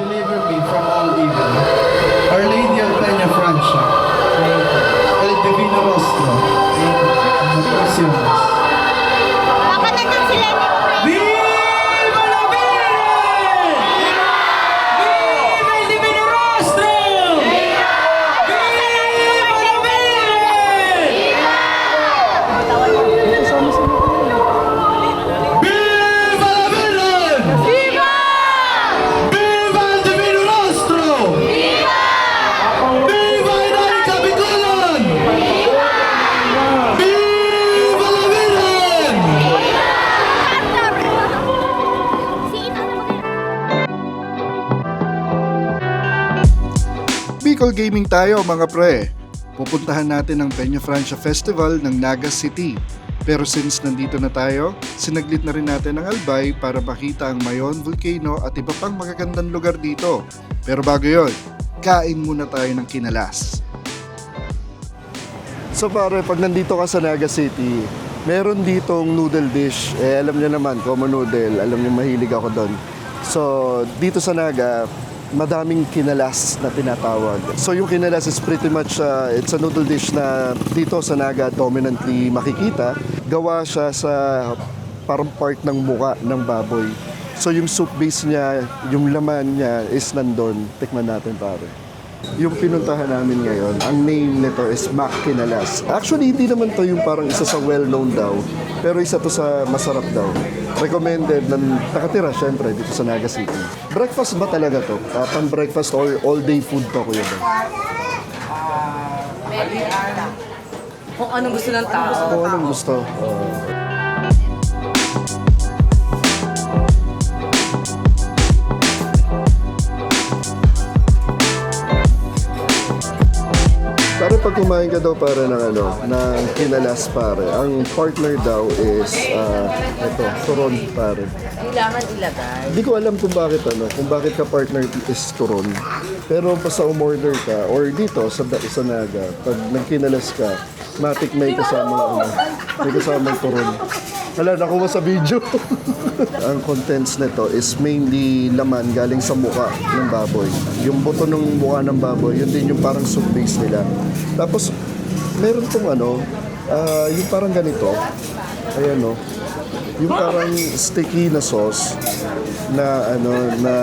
deliver me from all evil. Our Lady of Peña Francia, El Divino Rostro, Naciones. Baka nandun sila ni Viva la Virgen! Viva el Divino Rostro! Viva la Virgen! Viva la Virgen! Viva! Viva el Divino Rostro! Viva! Viva Inay Bicolon! Viva la Virgen! Bicol Gaming tayo mga pre. Pupuntahan natin ang Peña Francia Festival ng Naga City. Pero since nandito na tayo, sinaglit na rin natin ang Albay para makita ang Mayon Volcano at iba pang magagandang lugar dito. Pero bago yon, kain muna tayo ng kinalas. So pare, pag nandito ka sa Naga City, meron ditong noodle dish. Alam niyo naman, common noodle. Alam niyo mahilig ako doon. So, dito sa Naga, madaming kinalas na tinatawag. So yung kinalas is pretty much, it's a noodle dish na dito sa Naga dominantly makikita. Gawa siya sa parang part ng muka ng baboy. So yung soup base niya, yung laman niya is nandun. Tikman natin pare. Yung pinuntahan namin ngayon, ang name nito is Mac Kinalas. Actually, hindi naman to yung parang isa sa well-known daw. Pero isa to sa masarap daw. Recommended na nakatira syempre dito sa Naga City. Breakfast ba talaga to? Pan-breakfast or all-day food to, kuya ba? Kung anong gusto ng tao. Kung anong gusto. Pero pag kumain ka daw para ng ng kinalas pare, ang partner daw is ito, turon pare. Kailangan ilagay. Hindi ko alam kung bakit ka partner is turon. Pero pa sa umorder ka or dito sa Naga, pag nagkinalas ka, matik may kasamang turon. Hala, nakuha sa video. Ang contents nito is mainly laman galing sa muka ng baboy. Yung buto ng muka ng baboy, yun din yung parang soup base nila. Tapos, meron tong yung parang ganito. Ayan o. Yung parang sticky na sauce na na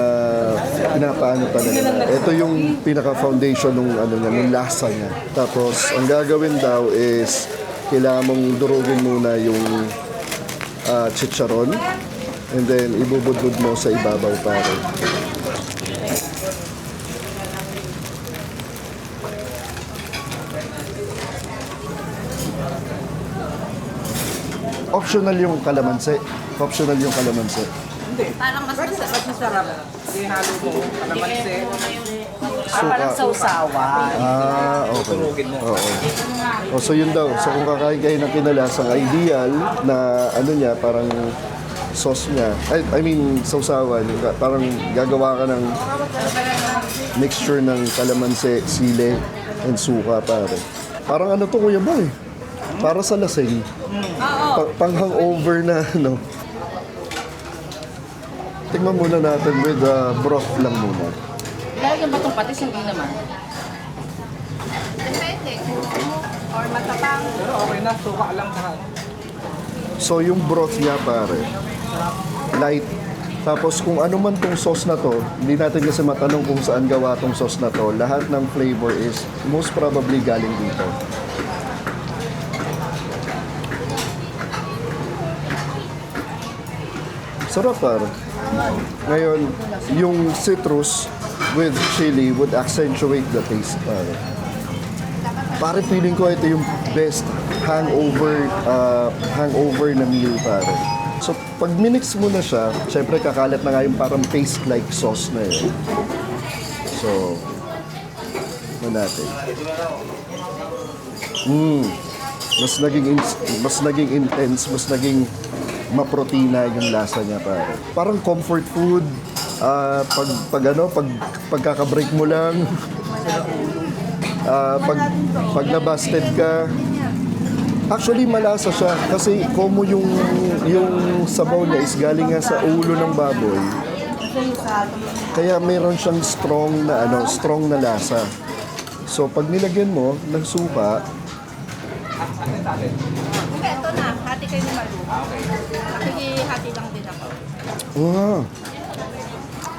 pinapaano talaga. Ito yung pinaka-foundation ng lasa niya. Tapos, ang gagawin daw is kailangan mong durugin muna yung chicharon and then ibubudbud mo sa ibabaw pare. Optional yung kalamansi. Parang mas masarap. Ihalo mo, kalamansi. Suka. Parang sausawan. Okay. Oo. So yun daw. So kung kakain kayo ng kinalas, ang ideal na niya, parang sauce niya. I mean, sausawan. Parang gagawa ka ng mixture ng kalamansi, sili, and suka pare. Parang to kuya boy? Para sa lasing. Pang-hangover na Tingnan muna natin with broth lang muna. Lalagyan ba itong patis? Hindi naman. Depende. Or matapang. Pero okay na, suka lang lahat. So yung broth niya pare, light. Tapos kung ano man tong sauce na to, hindi natin kasi matanong kung saan gawa tong sauce na to. Lahat ng flavor is most probably galing dito. Sarap pare. Ngayon, yung citrus with chili would accentuate the taste pare. Pare, feeling ko ito yung best hangover na meal pare. So, pag minix mo na siya, syempre kakalat na nga yung parang paste-like sauce na yun. So, natin. Mas naging intense, mas naging maprotina yung lasa niya pare. Parang comfort food, pagkaka-break mo lang, pag nabasted ka. Actually malasa siya kasi como yung sabaw niya is galing nga sa ulo ng baboy. Kaya meron siyang strong na lasa. So pag nilagyan mo ng suka, Hindi, ito na. Hati kayo ni Malu. Nakikihati lang din ako.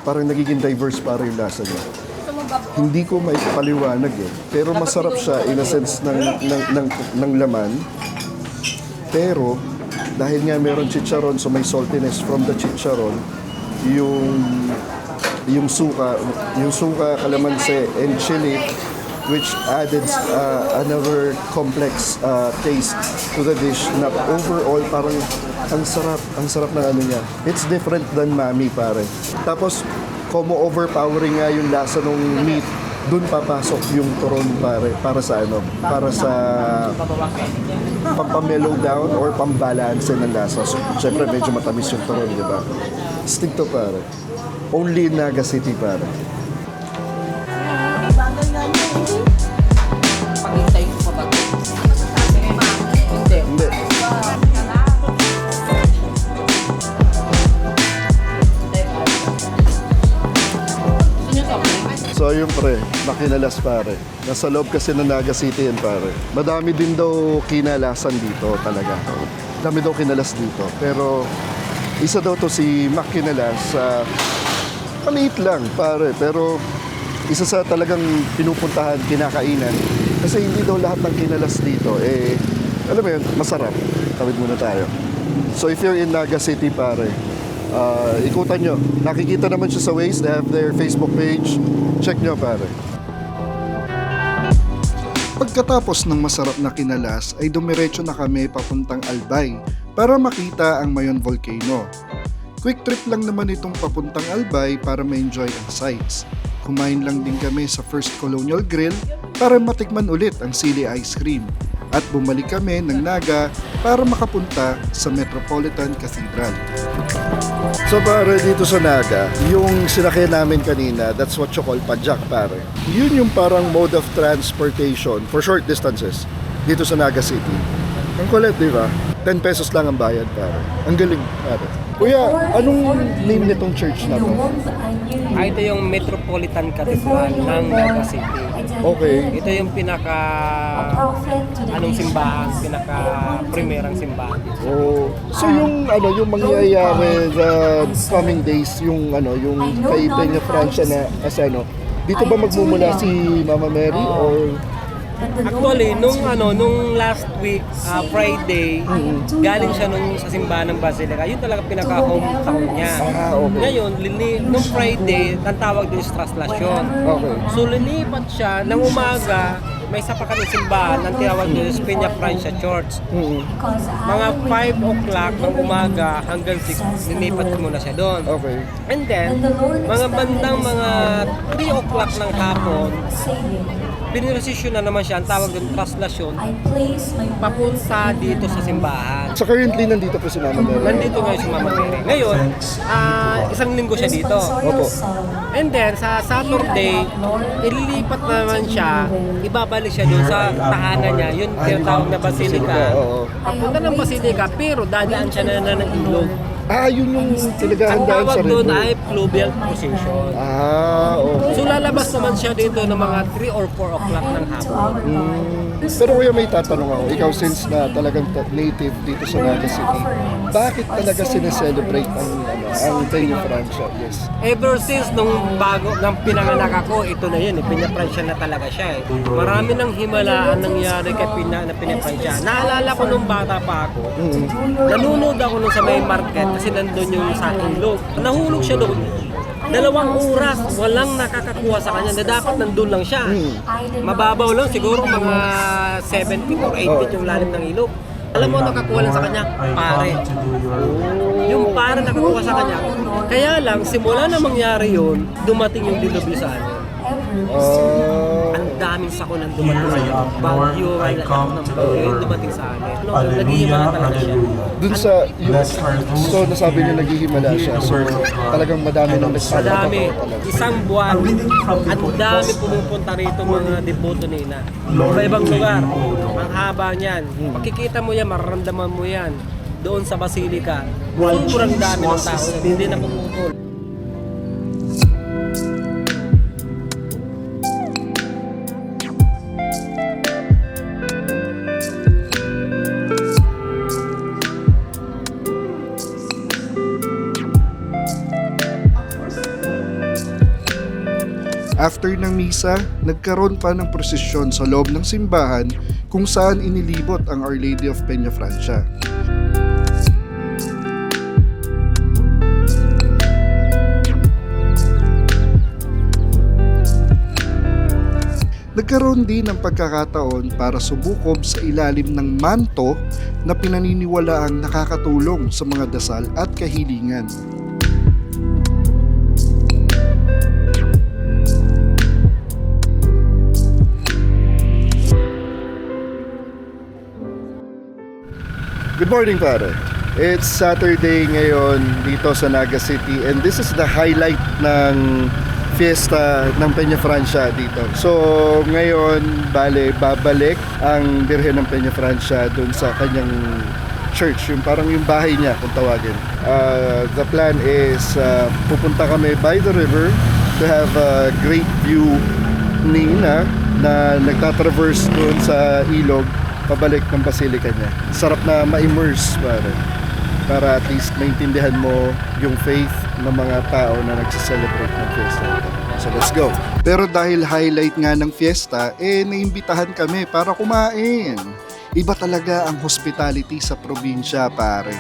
parang nagiging diverse para yung lasa niya. Gusto mo ba? Hindi ko maipaliwanag eh. Pero masarap siya in a sense ng laman. Pero dahil nga meron chicharon, so may saltiness from the chicharon, yung suka, kalamansi, and chili, which added another complex taste to the dish na overall parang ang sarap ng ano niya. It's different than mami pare. Tapos, como overpowering nga yung lasa ng meat, dun papasok yung turon pare, para sa pampamellow down or pambalance ng lasa. So, syempre medyo matamis yung turon, di ba? Stick to pare. Only in Naga City pare. Pag-intay ko pa ba? Hindi. Hindi. So yun pre, makinalas pare. Nasa loob kasi ng Naga City yan pare. Madami din daw kinalasan dito talaga. Madami daw kinalas dito. Pero isa daw to si Makinalas. Maliit lang pare, pero isa sa talagang pinupuntahan, kinakainan. Kasi hindi daw lahat ng kinalas dito, alam mo yun, masarap. Tawid muna tayo. So if you're in Naga City pare, ikutan nyo. Nakikita naman siya sa Waze. They have their Facebook page. Check nyo pare. Pagkatapos ng masarap na kinalas ay dumiretso na kami papuntang Albay para makita ang Mayon Volcano. Quick trip lang naman itong papuntang Albay para ma-enjoy ang sights. Kumain lang din kami sa First Colonial Grill para matikman ulit ang sili ice cream. At bumalik kami ng Naga para makapunta sa Metropolitan Cathedral. So pare, dito sa Naga, yung sinakyan namin kanina, that's what you call padjak pare. Yun yung parang mode of transportation for short distances dito sa Naga City. Ang kulit, di ba? 10 pesos lang ang bayad pare. Ang galing pare. Kuya, anong name nitong church na to? Ito yung Metropolitan Cathedral ng Naga City. Okay. Ito yung pinaka-primerang simbahan. Oh. So yung mangyayari the coming days, yung kay Peña Francia na dito ba magmumula si Mama Mary or Actually, nung last week, Friday, galing siya sa simbahan ng Basilica. Yun talaga pinaka-hometown niya. okay. Ngayon, nung Friday, ang tawag din is traslasyon. Okay. So, lilipat siya ng umaga, may isa pa kami simbahan, ang tinawag din is Peña Francia Church. Mga 5 o'clock ng umaga hanggang 6, lilipat muna siya doon. Okay. And then, mga bandang mga 3 o'clock ng hapon, pinirosisyon na naman siya, ang tawag doon, traslasyon, papunta dito sa simbahan. So currently nandito po si Mama Mary. Nandito ngayon si Mama Mary. Ngayon, isang linggo siya dito. Opo. And then, sa Saturday, ililipat naman siya, ibabalik siya doon sa tahanan niya, yun tinatawag na Basilica. Oo. Papunta ng Basilica, pero dadaan siya na ng ilog. Yun yung Ang pinaghahandaan sa tawag doon river. ay fluvial procession. Okay. So lalabas naman siya dito ng mga 3 or 4 o'clock ng hapon. Pero kuya, may tatanong ako. Ikaw since na talagang native dito sa Naga City, bakit talaga sineselebrate ang Peña Francia? Yes. Ever since nung pinanganak ako, ito na yun, Peña Francia na talaga siya. Marami ng himalaan nangyari kay Peña Francia. Naalala ko nung bata pa ako, nanonood ako nung sa may market kasi nandun yung sa ilog. Nahulog siya doon. 2 oras, walang nakakakuha sa kanya na dapat nandun lang siya. Mababaw lang, siguro mga 7 feet or 8 feet yung lalim ng ilog. Alam mo, nakakuha lang sa kanya, pare. Yung pare nakakuha sa kanya. Kaya lang, simula na mangyari yun, dumating yung dilubyo sa amin. Ang daming sako ng dumating sa amin. Bagyo, ay lahat ng bagyo yung dumating sa amin. Naghihimala talaga siya. Dun sa, so nasabi niyo naghihimala siya. So talagang madami ng Madami, isang buwan, at dami pumupunta rito mga deboto ni Ina. Iba-ibang lugar, ang haba niyan. Makikita mo yan, mararamdaman mo yan. Doon sa Basilica, sobrang dami ng tao, hindi na puputol. After ng misa, nagkaroon pa ng prosesyon sa loob ng simbahan kung saan inilibot ang Our Lady of Peña Francia. Nagkaroon din ng pagkakataon para sumukob sa ilalim ng manto na pinaniniwalaang nakakatulong sa mga dasal at kahilingan. Good morning, pare. It's Saturday ngayon dito sa Naga City and this is the highlight ng fiesta ng Peña Francia dito. So, ngayon, babalik ang Birhen ng Peña Francia dun sa kanyang church, yung parang yung bahay niya kung tawagin. The plan is pupunta kami by the river to have a great view ni Ina na nagtatraverse dun sa ilog pabalik ng basilika niya. Sarap na ma-immerse para at least maintindihan mo yung faith ng mga tao na nagsiselebrate ng fiesta. So let's go! Pero dahil highlight nga ng fiesta, naimbitahan kami para kumain. Iba talaga ang hospitality sa probinsya, pare.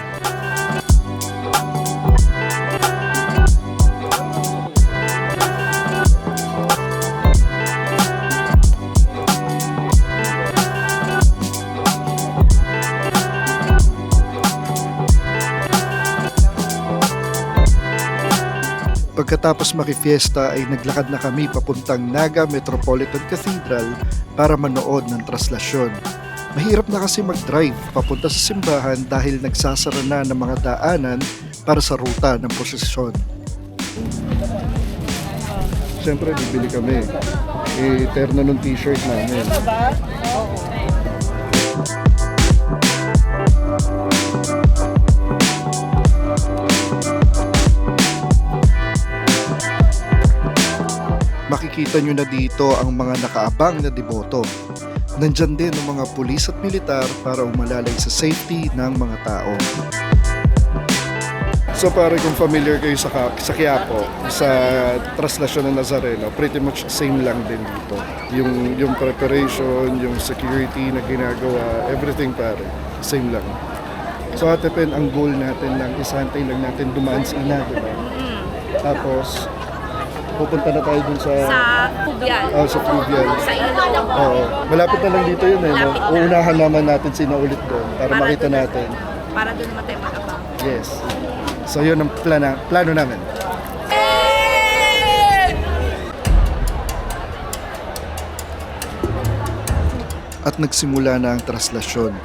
Pagkatapos makifiesta ay naglakad na kami papuntang Naga Metropolitan Cathedral para manood ng traslasyon. Mahirap na kasi mag-drive papunta sa simbahan dahil nagsasara na ng mga daanan para sa ruta ng prosesyon. Siyempre, bibili kami. Terno ng t-shirt namin. Makikita nyo na dito ang mga nakaabang na deboto. Nandyan din ang mga pulis at militar para umalalay sa safety ng mga tao. So pare, kung familiar kayo sa Quiapo, sa traslasyon ng Nazareno, pretty much same lang din dito. Yung preparation, yung security na ginagawa, everything pare, same lang. So Ate Pen, ang goal natin lang, isantay lang natin dumaan sa Ina, diba? Tapos, pupunta na tayo dun sa Fluvial. sa Fluvial. Sa Ilog. Oo. Malapit na lang dito yun eh. No? Malapit na. Uunahan naman natin sina ulit doon para makita doon- natin. Para doon naman tayo mag-abang. Yes. So yun ang plano namin. At nagsimula na ang traslasyon.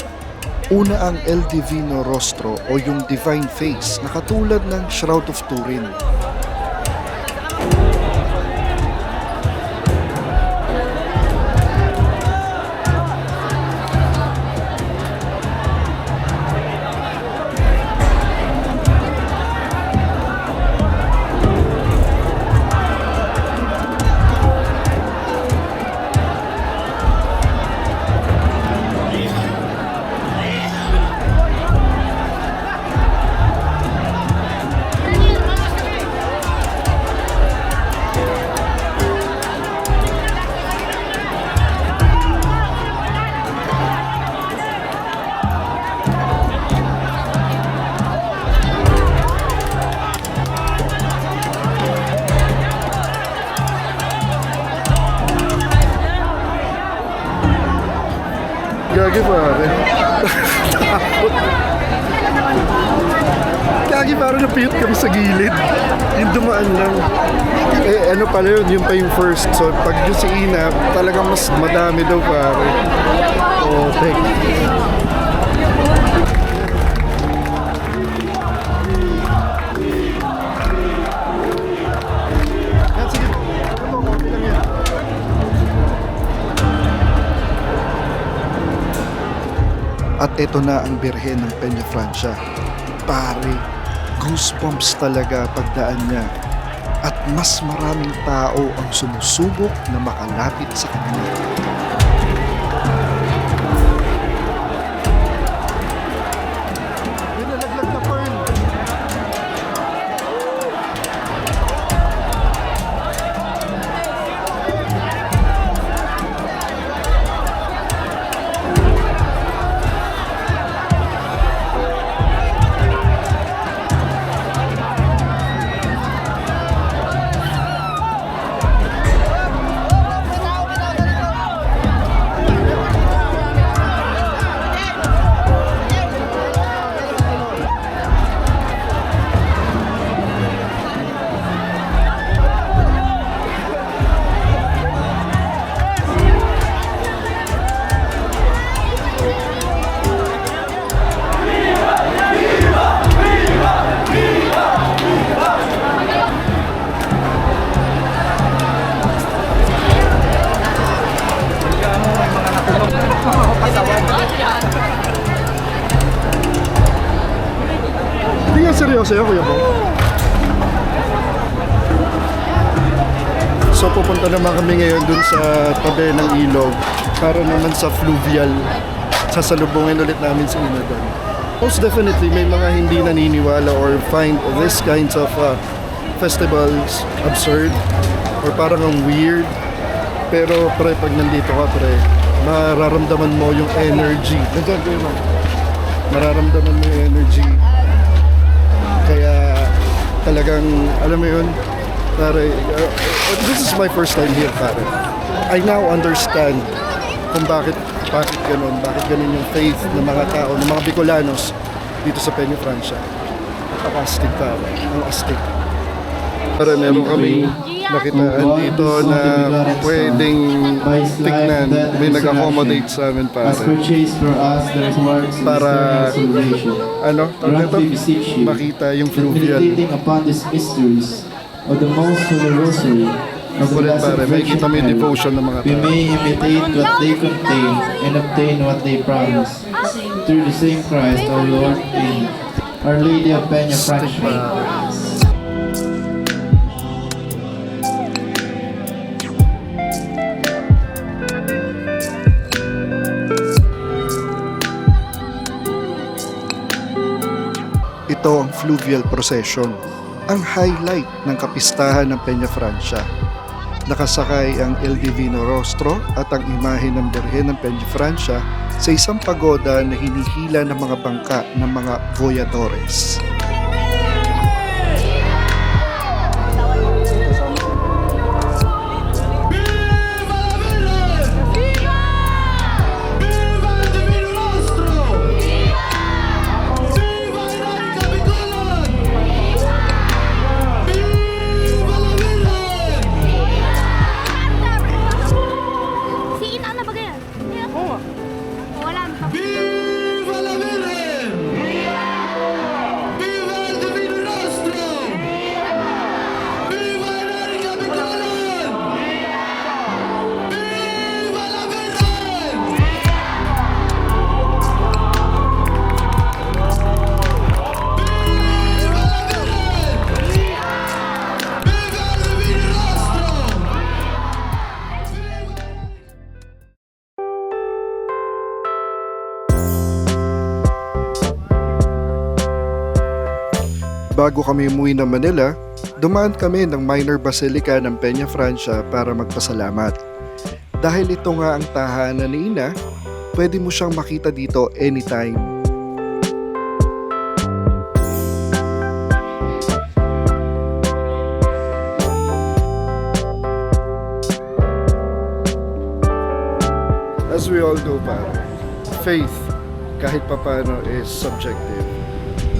Una ang El Divino Rostro o yung Divine Face na katulad ng Shroud of Turin. Gagi pare. Takot. Gagi pare, napiyot kami sa gilid. Yung dumaan lang. Ano pala yun, yung pa yung first. So pag yung si Ina, talagang mas madami daw pare. Oh, tek. At ito na ang Birhen ng Peña Francia. Pare, goosebumps talaga pagdaan niya. At mas maraming tao ang sumusubok na makalapit sa kanya. Binalaglag na Pearl. Masaya kuya po. So pupunta naman kami ngayon dun sa tabi ng ilog para naman sa fluvial. Sasalubungin ulit namin si Ina doon. Most definitely, may mga hindi naniniwala or find this kinds of festivals absurd or parang ang weird. Pero pre, pag nandito ka pre, mararamdaman mo yung energy. Nandiyan ko yun. Mararamdaman mo yung energy. Kaya talagang, alam mo yun, pare, this is my first time here, pare. I now understand kung bakit ganun yung faith ng mga tao, ng mga Bicolanos dito sa Peña Francia. Napaka-astig, pare. Ang astig. Para meron kami nakitaan dito na pwedeng tignan. May nag-accommodate sa amin, pare. Para, ano, makita yung fluvial. Meditating upon these mysteries of the most holy rosary of the Kulit, Blessed pare. May kita may Virgin Mary, devotion ng mga we tao. may imitate what they contain and obtain what they promise. Through the same Christ our Lord and Our Lady of Peña Francia. Ito ang fluvial procession, ang highlight ng kapistahan ng Peña Francia. Nakasakay ang El Divino Rostro at ang imahe ng Birhen ng Peña Francia sa isang pagoda na hinihila ng mga bangka ng mga voyadores. Si Ina na ba ganyan? Oo. Wala na. Viva la Virgen! Viva el Divino Rostro! Viva Enrique Bicolan! Viva la Virgen! Viva la Virgen! Viva el Divino Rostro! Bago kami umuwi ng Manila, dumaan kami ng minor basilica ng Peña Francia para magpasalamat. Dahil ito nga ang tahanan ni Ina, pwede mo siyang makita dito anytime. As we all know, faith kahit papano is subjective.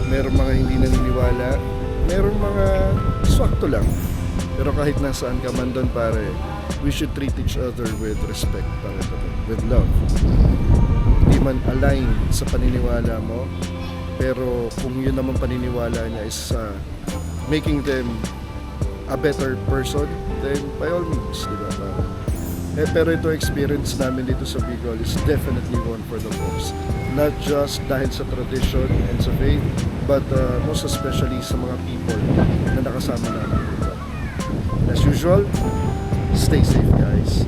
Meron mga hindi naniniwala, meron mga swakto lang. Pero kahit nasaan ka man doon, pare, we should treat each other with respect, pare, with love. Hindi man align sa paniniwala mo, pero kung yun naman paniniwala niya is making them a better person, then by all means, di ba, pare? Pero ito experience namin dito sa Bicol is definitely one for the books. Not just dahil sa tradition and sa faith, but most especially sa mga people na nakasama namin dito. As usual, stay safe guys.